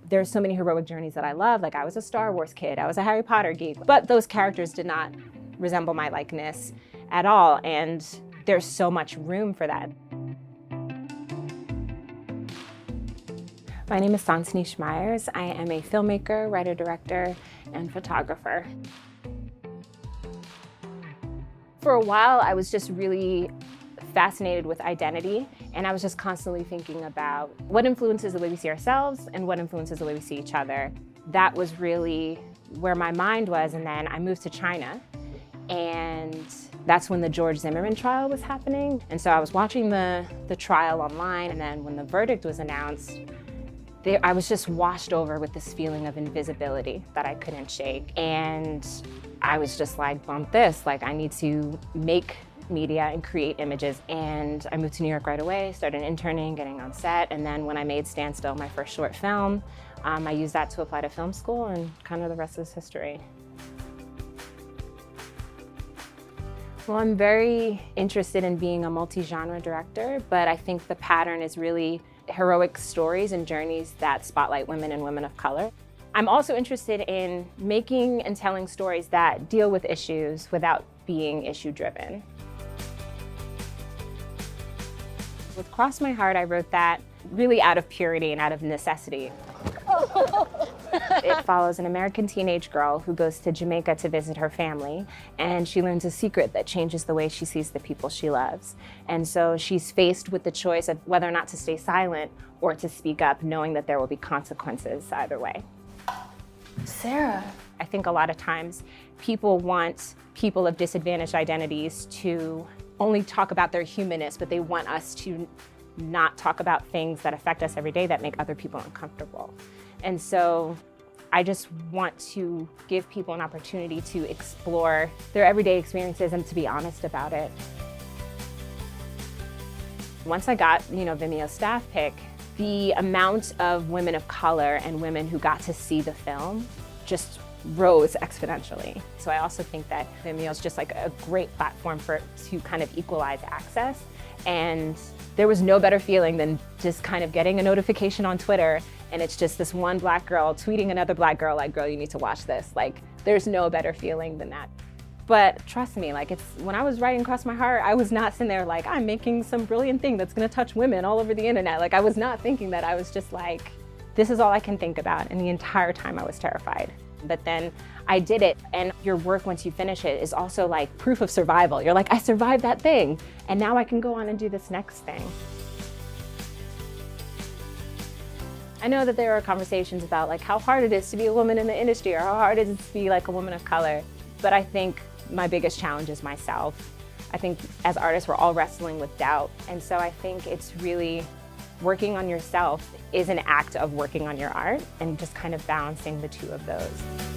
There's so many heroic journeys that I love. Like, I was a Star Wars kid, I was a Harry Potter geek, but those characters did not resemble my likeness at all, and there's so much room for that. My name is Sontenish. I am a filmmaker, writer, director, and photographer. For a while, I was just really fascinated with identity, and I was just constantly thinking about what influences the way we see ourselves and what influences the way we see each other. That was really where my mind was, and then I moved to China, and that's when the George Zimmerman trial was happening. And so I was watching the trial online, and then when the verdict was announced, I was just washed over with this feeling of invisibility that I couldn't shake. And I was just like, bump this, like I need to make media and create images. And I moved to New York right away, started interning, getting on set. And then when I made Standstill, my first short film, I used that to apply to film school, and kind of the rest is history. Well, I'm very interested in being a multi-genre director, but I think the pattern is really heroic stories and journeys that spotlight women and women of color. I'm also interested in making and telling stories that deal with issues without being issue-driven. With Cross My Heart, I wrote that really out of purity and out of necessity. It follows an American teenage girl who goes to Jamaica to visit her family, and she learns a secret that changes the way she sees the people she loves. And so she's faced with the choice of whether or not to stay silent or to speak up, knowing that there will be consequences either way. Sarah. I think a lot of times people want people of disadvantaged identities to only talk about their humanness, but they want us to not talk about things that affect us every day that make other people uncomfortable. And so I just want to give people an opportunity to explore their everyday experiences and to be honest about it. Once I got, Vimeo staff pick, the amount of women of color and women who got to see the film just rose exponentially. So I also think that Vimeo is just like a great platform to kind of equalize access. And there was no better feeling than just kind of getting a notification on Twitter, and it's just this one Black girl tweeting another Black girl like, girl, you need to watch this. Like, there's no better feeling than that. But trust me, like, when I was writing Cross My Heart, I was not sitting there like, I'm making some brilliant thing that's gonna touch women all over the internet. Like, I was not thinking that. I was just like, this is all I can think about. And the entire time I was terrified. But then I did it, and your work, once you finish it, is also like proof of survival. You're like, I survived that thing, and now I can go on and do this next thing. I know that there are conversations about like how hard it is to be a woman in the industry, or how hard it is to be like a woman of color. But I think my biggest challenge is myself. I think as artists, we're all wrestling with doubt. And so I think it's really working on yourself is an act of working on your art, and just kind of balancing the two of those.